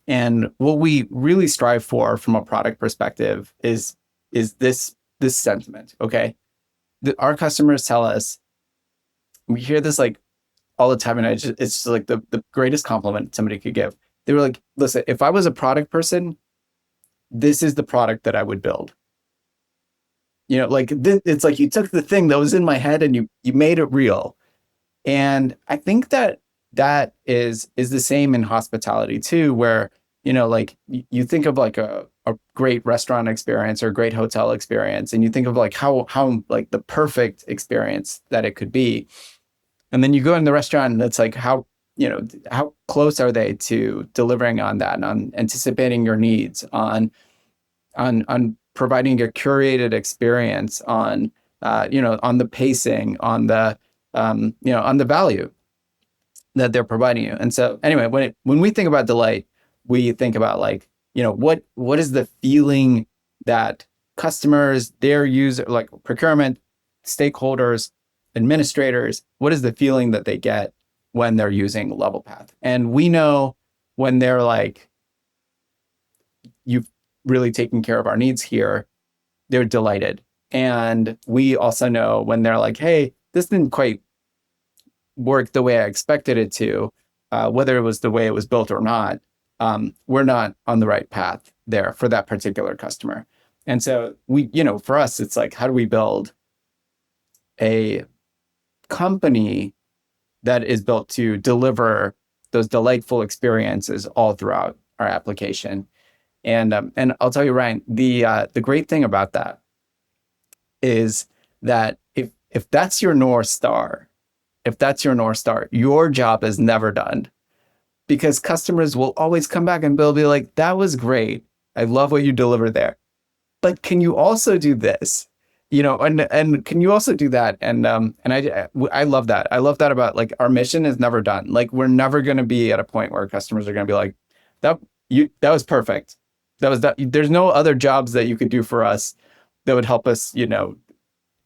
And what we really strive for from a product perspective is this sentiment. Okay, our customers tell us, we hear this like all the time, and it's just like the greatest compliment somebody could give. They were like, "Listen, if I was a product person, this is the product that I would build." Like it's like you took the thing that was in my head and you made it real. And I think that is the same in hospitality too, where like you think of like a great restaurant experience or a great hotel experience, and you think of like how like the perfect experience that it could be, and then you go in the restaurant and it's like how close are they to delivering on that, and on anticipating your needs, on providing a curated experience, on on the pacing, on the on the value that they're providing you. And so anyway, when we think about delight, we think about like, what is the feeling that customers, their user, like procurement, stakeholders, administrators, what is the feeling that they get when they're using Levelpath? And we know when they're like, you've really taken care of our needs here, they're delighted. And we also know when they're like, hey, this didn't quite work the way I expected it to, whether it was the way it was built or not, we're not on the right path there for that particular customer. And so we, for us, it's like, how do we build a company that is built to deliver those delightful experiences all throughout our application? And I'll tell you, Ryan, the great thing about that is that if that's your North Star, your job is never done, because customers will always come back and they'll be like, that was great. I love what you delivered there. But can you also do this? And can you also do that? And I love that. I love that about like our mission is never done. Like we're never going to be at a point where customers are going to be like, that was perfect. There's no other jobs that you could do for us that would help us,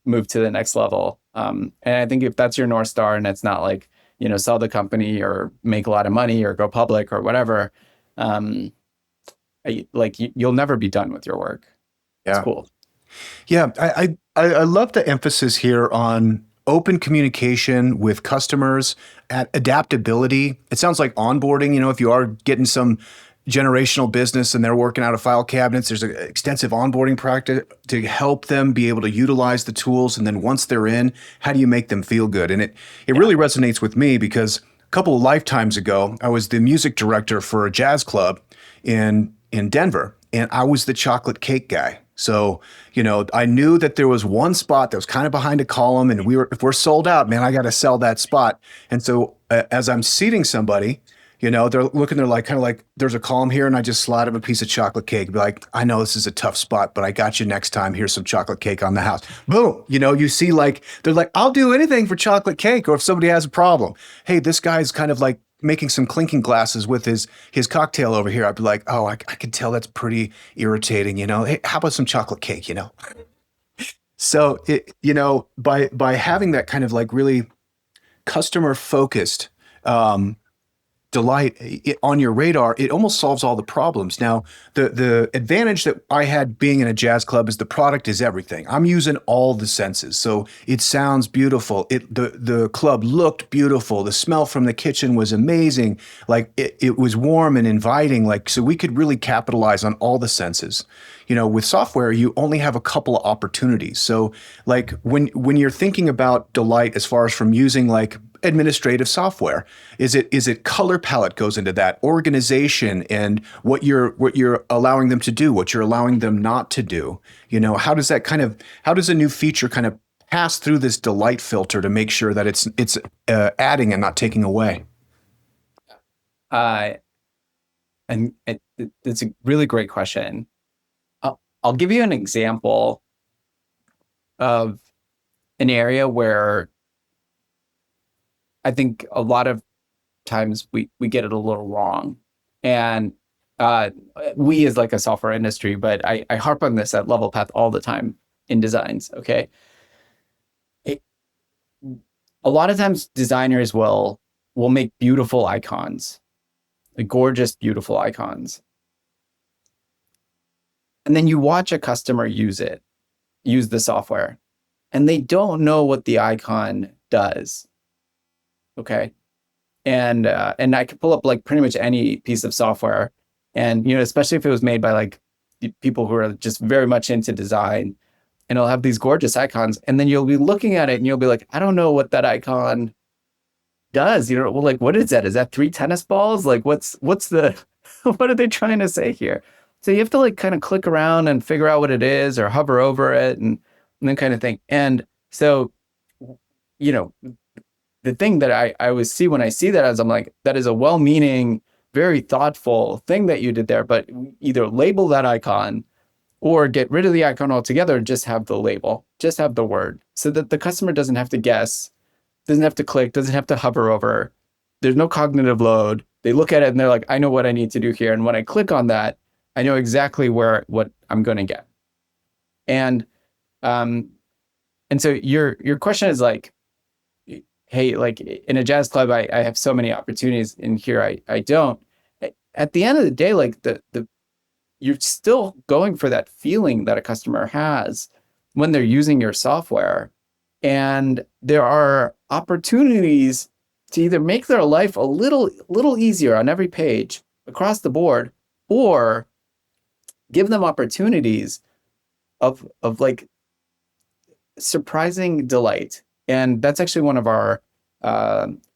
move to the next level. And I think if that's your North Star, and it's not like, sell the company or make a lot of money or go public or whatever, you'll never be done with your work. Yeah. It's cool. Yeah. I love the emphasis here on open communication with customers, at adaptability. It sounds like onboarding, if you are getting some generational business and they're working out of file cabinets, there's an extensive onboarding practice to help them be able to utilize the tools. And then once they're in, how do you make them feel good? And it really resonates with me because a couple of lifetimes ago, I was the music director for a jazz club in Denver, and I was the chocolate cake guy. So, I knew that there was one spot that was kind of behind a column, and if we're sold out, man, I got to sell that spot. And so as I'm seating somebody, they're looking, they're like, kind of like, there's a column here, and I just slide them a piece of chocolate cake. Be like, I know this is a tough spot, but I got you next time. Here's some chocolate cake on the house. Boom. You see, like, they're like, I'll do anything for chocolate cake. Or if somebody has a problem, hey, this guy's kind of like making some clinking glasses with his cocktail over here. I'd be like, oh, I can tell that's pretty irritating. Hey, how about some chocolate cake? So by having that kind of like really customer focused delight on your radar, it almost solves all the problems. Now, the advantage that I had being in a jazz club is the product is everything. I'm using all the senses. So it sounds beautiful. The club looked beautiful. The smell from the kitchen was amazing. Like it was warm and inviting. Like, so we could really capitalize on all the senses. With software, you only have a couple of opportunities. So like when you're thinking about delight as far as from using like administrative software, is it color palette goes into that, organization, and what you're allowing them to do, what you're allowing them not to do. How does a new feature kind of pass through this delight filter to make sure that it's adding and not taking away? Uh, and it's a really great question. I'll give you an example of an area where I think a lot of times we get it a little wrong. And we as like a software industry, but I harp on this at Levelpath all the time in designs, okay? A lot of times designers will make beautiful icons, like gorgeous, beautiful icons. And then you watch a customer use the software, and they don't know what the icon does. Okay. And I could pull up like pretty much any piece of software, and especially if it was made by like people who are just very much into design, and it'll have these gorgeous icons, and then you'll be looking at it and you'll be like, I don't know what that icon does. Well, like, what is that? Is that 3 tennis balls? Like, what's the what are they trying to say here? So you have to like kind of click around and figure out what it is, or hover over it, and then kind of think. And so, the thing that I always see when I see that is I'm like, that is a well-meaning, very thoughtful thing that you did there, but either label that icon or get rid of the icon altogether, just have the label, just have the word, so that the customer doesn't have to guess, doesn't have to click, doesn't have to hover over. There's no cognitive load. They look at it and they're like, I know what I need to do here. And when I click on that, I know exactly what I'm going to get. And so your question is like, hey, like in a jazz club, I have so many opportunities, in here I don't. At the end of the day, like the you're still going for that feeling that a customer has when they're using your software. And there are opportunities to either make their life a little easier on every page across the board, or give them opportunities of like surprising delight. And that's actually one of our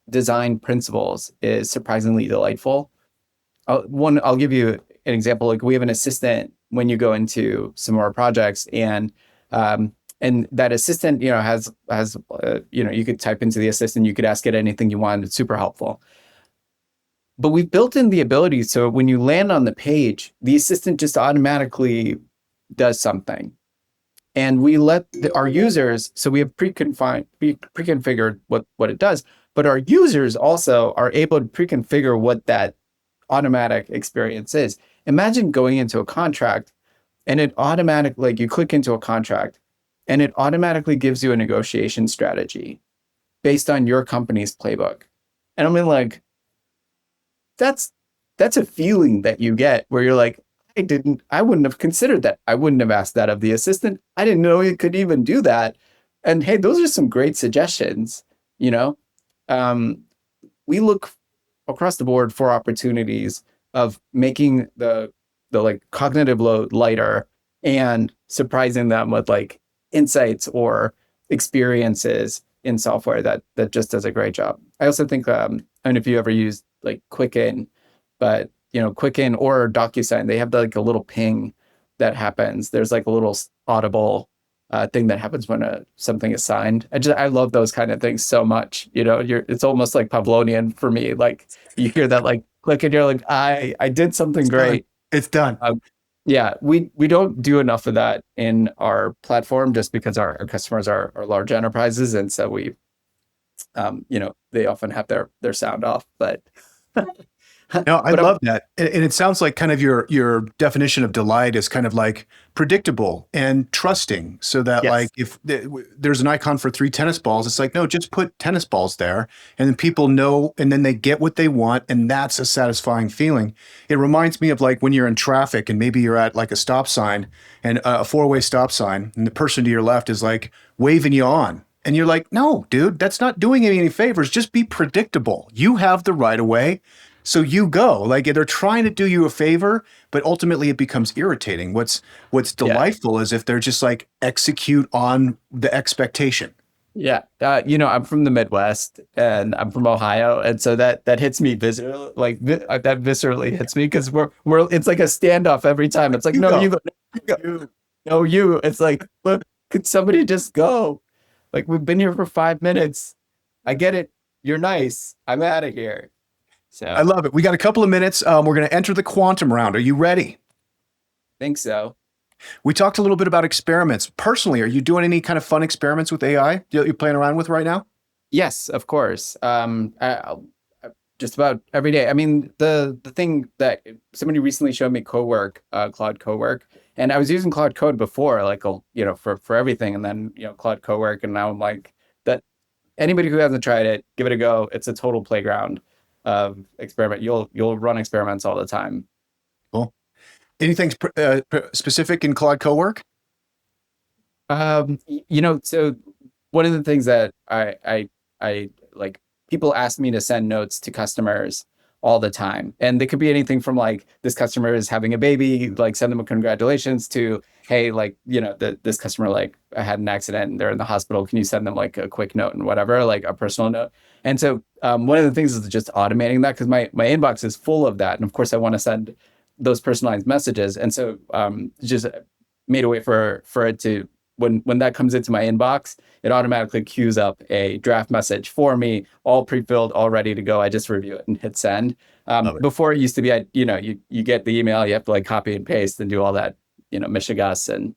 design principles, is surprisingly delightful. I'll give you an example. Like, we have an assistant when you go into some of our projects, and that assistant, has you could type into the assistant, you could ask it anything you want. It's super helpful. But we've built in the ability, so when you land on the page, the assistant just automatically does something. And we let our users, so we have pre-configured what it does, but our users also are able to pre-configure what that automatic experience is. Imagine going into a contract, and it automatically, like, you click into a contract, and it automatically gives you a negotiation strategy based on your company's playbook. And I mean, like, that's a feeling that you get where you're like, I wouldn't have considered that. I wouldn't have asked that of the assistant. I didn't know it could even do that. And hey, those are some great suggestions. We look across the board for opportunities of making the like cognitive load lighter, and surprising them with like insights or experiences in software that just does a great job. I also think, I don't know if you ever used like Quicken, but Quicken or DocuSign, they have like a little ping that happens. There's like a little audible thing that happens when something is signed. I love those kind of things so much. It's almost like Pavlovian for me. Like, you hear that like click, and you're like, I did something great. It's done. Yeah, we don't do enough of that in our platform, just because our customers are large enterprises, and so we, they often have their sound off. But No, I But I'm love that. And it sounds like kind of your definition of delight is kind of like predictable and trusting. So that like yes. if there's an icon for three tennis balls, it's like, no, just put tennis balls there. And then people know, and then they get what they want. And that's a satisfying feeling. It reminds me of like when you're in traffic and maybe you're at like a stop sign and a four-way stop sign, and the person to your left is like waving you on. And you're like, no, dude, that's not doing any favors. Just be predictable. You have the right of way. So you go. Like they're trying to do you a favor, but ultimately it becomes irritating. What's Yeah. delightful is if they're just like execute on the expectation. Yeah. I'm from the Midwest and I'm from Ohio. And so that hits me viscerally, that viscerally hits me because it's like a standoff every time. It's like, You no, go. you go, no, you go, You. no, you. It's like, look, could somebody just go? Like, we've been here for 5 minutes. I get it. You're nice. I'm out of here. I So, love it. We got a couple of minutes. We're going to enter the quantum round. Are you ready? think so. We talked a little bit about experiments. Personally, are you doing any kind of fun experiments with AI that you're playing around with right now? Yes, of course. Just about every day. I mean, the thing that somebody recently showed me Cowork, Claude Cowork, and I was using Claude Code before, like for everything, and then Claude Cowork, and now I'm like that. Anybody who hasn't tried it, give it a go. It's a total playground of experiment. You'll run experiments all the time. Cool. Anything specific in Claude Cowork? So one of the things that I like, people ask me to send notes to customers all the time. And they could be anything from like, this customer is having a baby, like send them a congratulations, to, hey, like, this customer like had an accident and they're in the hospital. Can you send them like a quick note and whatever, like a personal note? And so one of the things is just automating that because my inbox is full of that. And of course I want to send those personalized messages. And so just made a way for it to, when that comes into my inbox, it automatically queues up a draft message for me, all pre-filled, all ready to go. I just review it and hit send. Love it. Before it used to be, you get the email, you have to like copy and paste and do all that, mishigas, and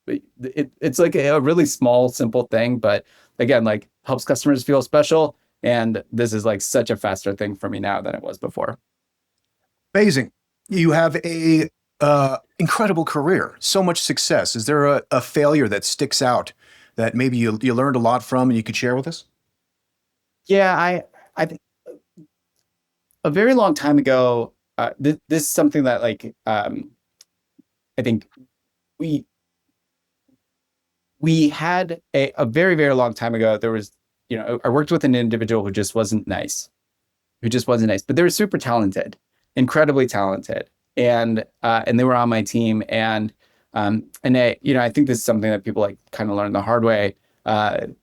it's like a really small, simple thing, but again, like helps customers feel special. And this is like such a faster thing for me now than it was before. Amazing. You have a incredible career, so much success. Is there a failure that sticks out that maybe you learned a lot from and you could share with us? Yeah, I think a very long time ago, this is something that like I think we we had a very, very long time ago. There was, I worked with an individual who just wasn't nice, but they were super talented, incredibly talented, and they were on my team. I think this is something that people like kind of learn the hard way.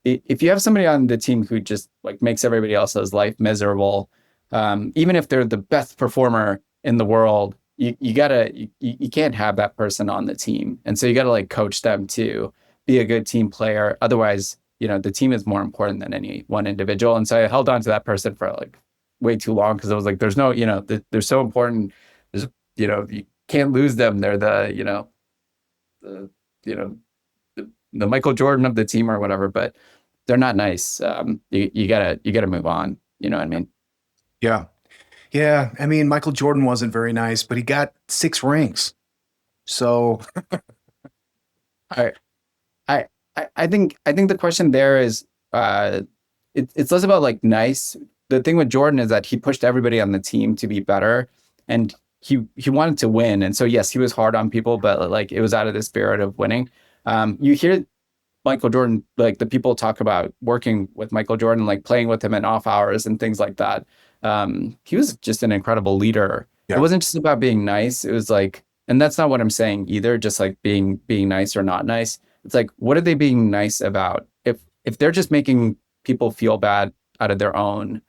If you have somebody on the team who just like makes everybody else's life miserable, even if they're the best performer in the world, you can't have that person on the team, and so you gotta like coach them to be a good team player. Otherwise, the team is more important than any one individual. And so I held on to that person for like way too long because I was like, there's no, they're so important. There's, you can't lose them. They're the, you know, the Michael Jordan of the team or whatever, but they're not nice. You gotta move on. You know what I mean? Yeah. Yeah. I mean, Michael Jordan wasn't very nice, but he got 6 rings. So I, I think the question there is, it's less about like nice. The thing with Jordan is that he pushed everybody on the team to be better, and he wanted to win. And so yes, he was hard on people, but like it was out of the spirit of winning. You hear Michael Jordan, like the people talk about working with Michael Jordan, like playing with him in off hours and things like that. He was just an incredible leader. It yeah. wasn't just about being nice. It was like, and that's not what I'm saying either. Just like being nice or not nice. It's like, what are they being nice about? If they're just making people feel bad out of their own,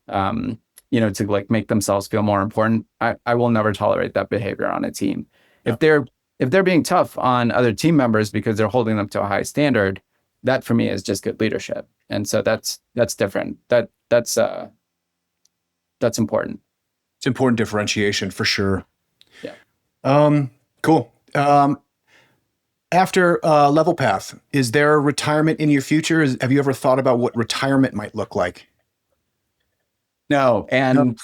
to like make themselves feel more important, I will never tolerate that behavior on a team. Yeah. If they're being tough on other team members because they're holding them to a high standard, that for me is just good leadership. And so that's different. That's important. It's important differentiation for sure. Yeah. Cool. After Levelpath, is there retirement in your future? Have you ever thought about what retirement might look like? No, No.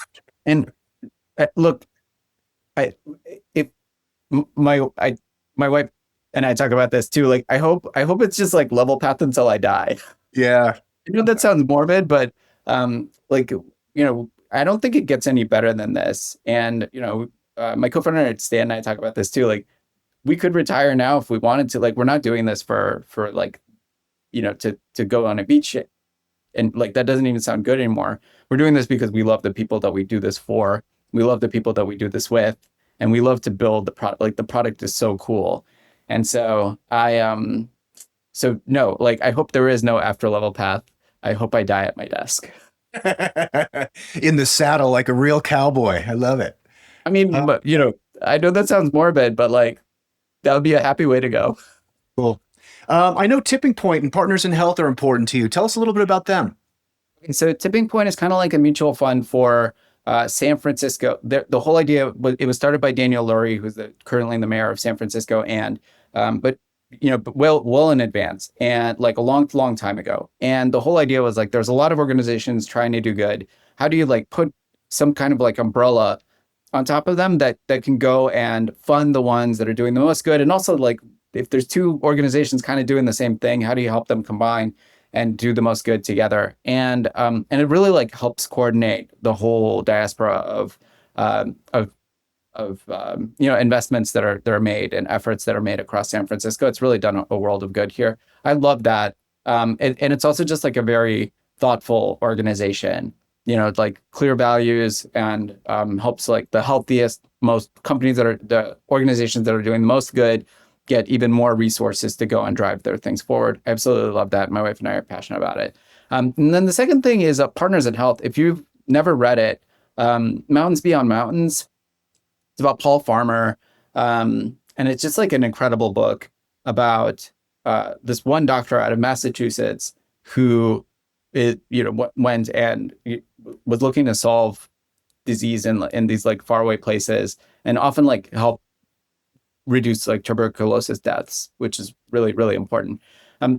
and Look, I if my wife and I talk about this too. Like, I hope it's just like level path until I die. Yeah. I know that sounds morbid, but like, I don't think it gets any better than this. And my co-founder Stan and I talk about this too. Like, we could retire now if we wanted to. Like, we're not doing this for like, to go on a beach, and like that doesn't even sound good anymore. We're doing this because we love the people that we do this for. We love the people that we do this with, and we love to build the product. Like, the product is so cool. And so so no, like, I hope there is no after level path. I hope I die at my desk. In the saddle like a real cowboy. I love it. I mean, but, I know that sounds morbid, but like, that would be a happy way to go. Cool. I know Tipping Point and Partners in Health are important to you. Tell us a little bit about them. So Tipping Point is kind of like a mutual fund for San Francisco. The whole idea was, it was started by Daniel Lurie, who's currently the mayor of San Francisco, and but well in advance, and like a long time ago. And the whole idea was like, there's a lot of organizations trying to do good. How do you like put some kind of like umbrella on top of them that can go and fund the ones that are doing the most good? And also, like, if there's two organizations kind of doing the same thing, how do you help them combine and do the most good together? And it really like helps coordinate the whole diaspora of investments that are made and efforts that are made across San Francisco. It's really done a world of good here. I love that. And it's also just like a very thoughtful organization, like clear values, and helps like the healthiest, most companies the organizations that are doing the most good get even more resources to go and drive their things forward. I absolutely love that. My wife and I are passionate about it. And then the second thing is Partners in Health. If you've never read it, Mountains Beyond Mountains. It's about Paul Farmer. And it's just like an incredible book about this one doctor out of Massachusetts who went and was looking to solve disease in these like faraway places, and often like help reduce like tuberculosis deaths, which is really, really important.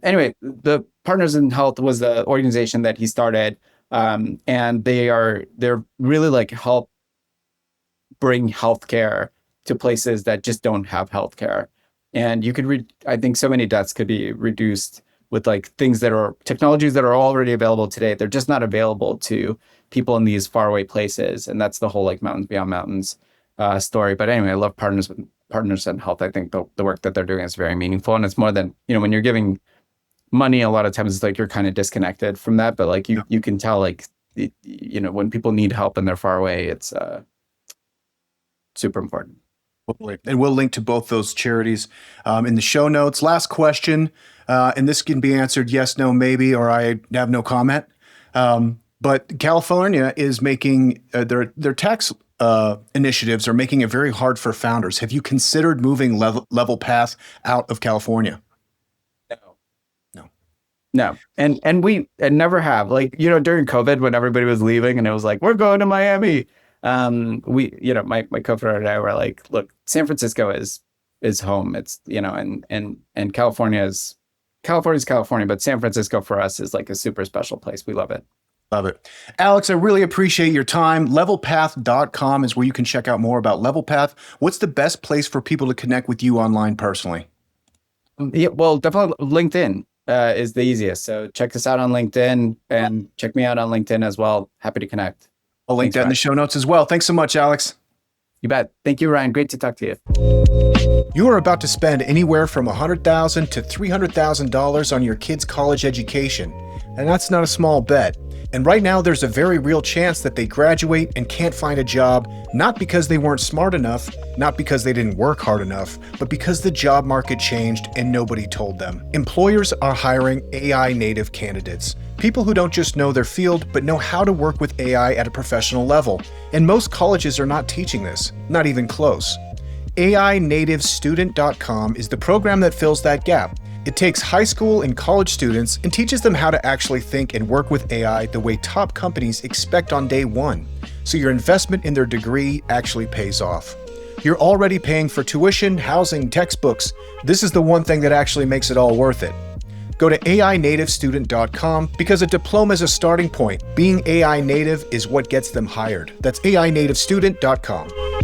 Anyway, the Partners in Health was the organization that he started. And they're really like help bring healthcare to places that just don't have healthcare. And you could I think so many deaths could be reduced with like technologies that are already available today. They're just not available to people in these faraway places. And that's the whole like Mountains Beyond Mountains story. But anyway, I love Partners in Health. I think the work that they're doing is very meaningful. And it's more than, when you're giving money, a lot of times it's like you're kind of disconnected from that. But like you can tell, like, when people need help and they're far away, it's super important. And we'll link to both those charities in the show notes. Last question, and this can be answered yes, no, maybe, or I have no comment. But California is making their tax initiatives are making it very hard for founders. Have you considered moving Levelpath out of California? No. And we never have. Like, during COVID, when everybody was leaving and it was like, we're going to Miami. My co-founder and I were like, look, San Francisco is home. It's, and California's California, but San Francisco for us is like a super special place. We love it. Love it. Alex, I really appreciate your time. Levelpath.com is where you can check out more about Levelpath. What's the best place for people to connect with you online personally? Yeah, well, definitely LinkedIn is the easiest. So check us out on LinkedIn, and check me out on LinkedIn as well. Happy to connect. I'll link that in the show notes as well. Thanks so much, Alex. You bet. Thank you, Ryan. Great to talk to you. You are about to spend anywhere from $100,000 to $300,000 on your kid's college education. And that's not a small bet. And right now, there's a very real chance that they graduate and can't find a job, not because they weren't smart enough, not because they didn't work hard enough, but because the job market changed and nobody told them. Employers are hiring AI native candidates, people who don't just know their field, but know how to work with AI at a professional level. And most colleges are not teaching this, not even close. AInativestudent.com is the program that fills that gap. It takes high school and college students and teaches them how to actually think and work with AI the way top companies expect on day one. So your investment in their degree actually pays off. You're already paying for tuition, housing, textbooks. This is the one thing that actually makes it all worth it. Go to AInativestudent.com because a diploma is a starting point. Being AI native is what gets them hired. That's AInativestudent.com.